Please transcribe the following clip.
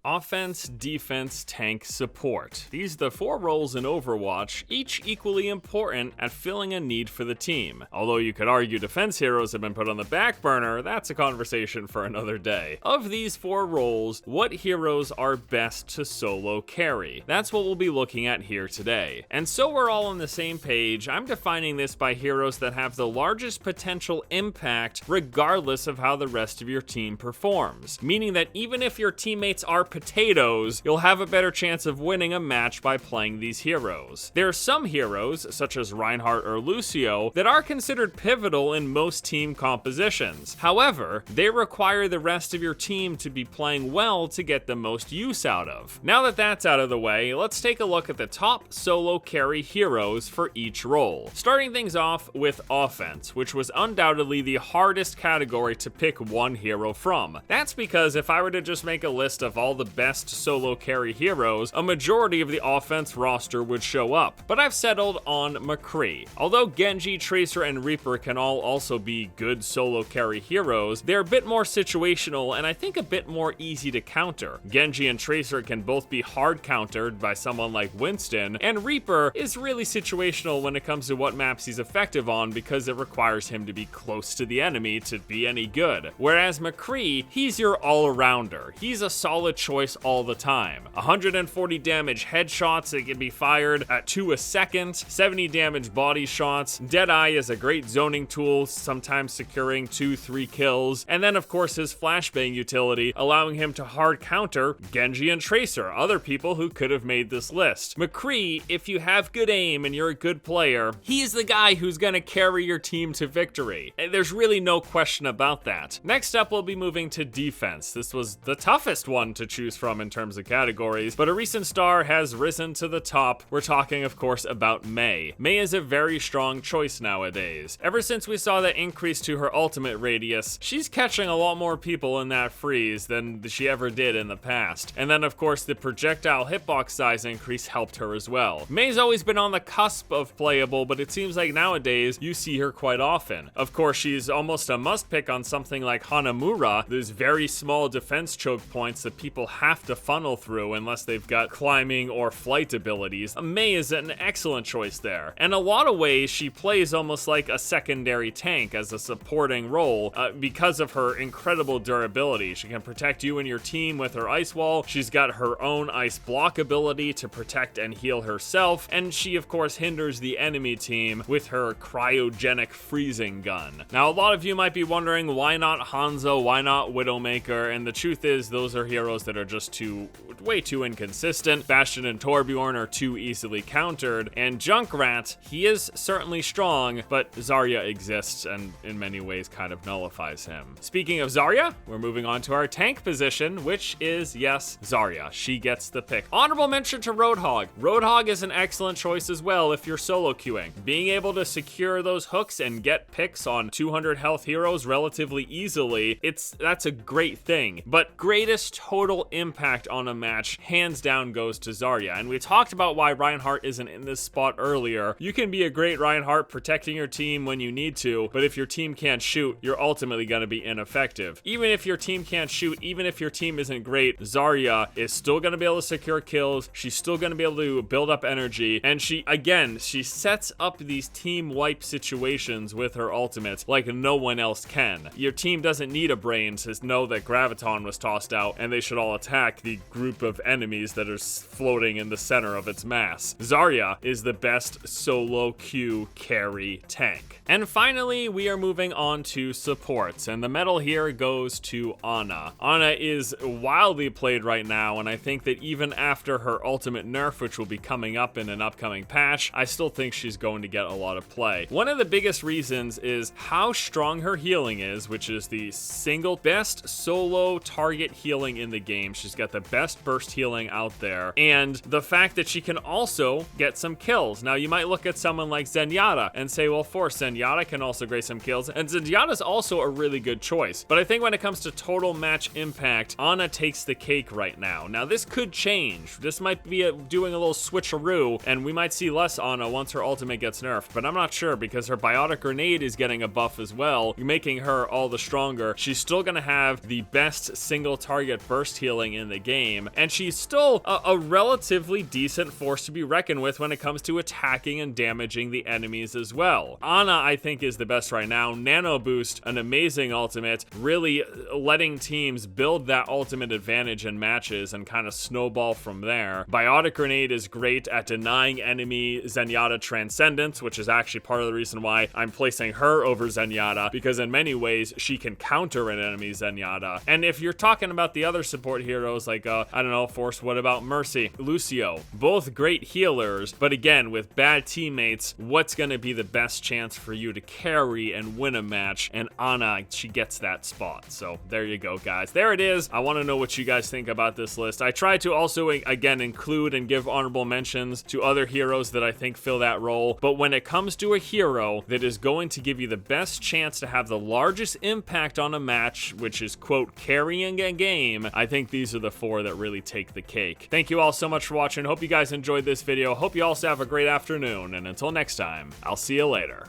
Offense, defense, tank, support. These are the 4 roles in Overwatch, each equally important at filling a need for the team. Although you could argue defense heroes have been put on the back burner, that's a conversation for another day. Of these 4 roles, what heroes are best to solo carry? That's what we'll be looking at here today. And so we're all on the same page, I'm defining this by heroes that have the largest potential impact regardless of how the rest of your team performs. Meaning that even if your teammates are potatoes, you'll have a better chance of winning a match by playing these heroes. There are some heroes, such as Reinhardt or Lucio, that are considered pivotal in most team compositions. However, they require the rest of your team to be playing well to get the most use out of. Now that that's out of the way, let's take a look at the top solo carry heroes for each role. Starting things off with offense, which was undoubtedly the hardest category to pick one hero from. That's because if I were to just make a list of all the best solo carry heroes, a majority of the offense roster would show up. But I've settled on McCree. Although Genji, Tracer, and Reaper can all also be good solo carry heroes, they're a bit more situational and I think a bit more easy to counter. Genji and Tracer can both be hard countered by someone like Winston, and Reaper is really situational when it comes to what maps he's effective on because it requires him to be close to the enemy to be any good. Whereas McCree, he's your all-arounder. He's a solid choice all the time. 140 damage headshots that can be fired at 2 a second, 70 damage body shots. Deadeye is a great zoning tool, sometimes securing 2-3 kills. And then of course his flashbang utility, allowing him to hard counter Genji and Tracer, other people who could have made this list. McCree, if you have good aim and you're a good player, he's the guy who's gonna carry your team to victory. There's really no question about that. Next up, we'll be moving to defense. This was the toughest one to choose from in terms of categories, but a recent star has risen to the top. We're talking, of course, about Mei. Mei is a very strong choice nowadays. Ever since we saw that increase to her ultimate radius, she's catching a lot more people in that freeze than she ever did in the past. And then, of course, the projectile hitbox size increase helped her as well. Mei's always been on the cusp of playable, but it seems like nowadays you see her quite often. Of course, she's almost a must pick on something like Hanamura. There's very small defense choke points that people have to funnel through unless they've got climbing or flight abilities. Mei is an excellent choice there. In a lot of ways, she plays almost like a secondary tank as a supporting role because of her incredible durability. She can protect you and your team with her ice wall. She's got her own ice block ability to protect and heal herself. And she, of course, hinders the enemy team with her cryogenic freezing gun. Now, a lot of you might be wondering, why not Hanzo? Why not Widowmaker? And the truth is, those are heroes that are just way too inconsistent. Bastion and Torbjorn are too easily countered, and Junkrat, he is certainly strong, but Zarya exists and in many ways kind of nullifies him. Speaking of Zarya, we're moving on to our tank position, which is, yes, Zarya. She gets the pick. Honorable mention to Roadhog. Roadhog is an excellent choice as well if you're solo queuing. Being able to secure those hooks and get picks on 200 health heroes relatively easily, that's a great thing. But greatest total impact on a match, hands down, goes to Zarya. And we talked about why Reinhardt isn't in this spot earlier. You can be a great Reinhardt protecting your team when you need to, but if your team can't shoot, you're ultimately going to be ineffective. Even if your team can't shoot, even if your team isn't great, Zarya is still going to be able to secure kills. She's still going to be able to build up energy. And she sets up these team wipe situations with her ultimate like no one else can. Your team doesn't need a brain to know that Graviton was tossed out and they should all attack the group of enemies that are floating in the center of its mass. Zarya is the best solo queue carry tank. And finally, we are moving on to supports, and the medal here goes to Ana. Ana is wildly played right now, and I think that even after her ultimate nerf, which will be coming up in an upcoming patch, I still think she's going to get a lot of play. One of the biggest reasons is how strong her healing is, which is the single best solo target healing in the game. She's got the best burst healing out there, and the fact that she can also get some kills. Now, you might look at someone like Zenyatta and say, well, for Zenyatta can also grade some kills, and Zenyatta's also a really good choice. But I think when it comes to total match impact, Ana takes the cake right now. Now, this could change. This might be doing a little switcheroo, and we might see less Ana once her ultimate gets nerfed, but I'm not sure because her biotic grenade is getting a buff as well, making her all the stronger. She's still gonna have the best single target burst healing healing in the game, and she's still a relatively decent force to be reckoned with when it comes to attacking and damaging the enemies as well. Ana, I think, is the best right now. Nano Boost, an amazing ultimate, really letting teams build that ultimate advantage in matches and kind of snowball from there. Biotic Grenade is great at denying enemy Zenyatta Transcendence, which is actually part of the reason why I'm placing her over Zenyatta, because in many ways she can counter an enemy Zenyatta. And if you're talking about the other support heroes like, I don't know, Force, what about Mercy? Lucio, both great healers, but again, with bad teammates, what's going to be the best chance for you to carry and win a match? And Ana, she gets that spot. So there you go, guys. There it is. I want to know what you guys think about this list. I try to also, again, include and give honorable mentions to other heroes that I think fill that role. But when it comes to a hero that is going to give you the best chance to have the largest impact on a match, which is, quote, carrying a game, I think these are the four that really take the cake. Thank you all so much for watching. Hope you guys enjoyed this video. Hope you also have a great afternoon. And until next time, I'll see you later.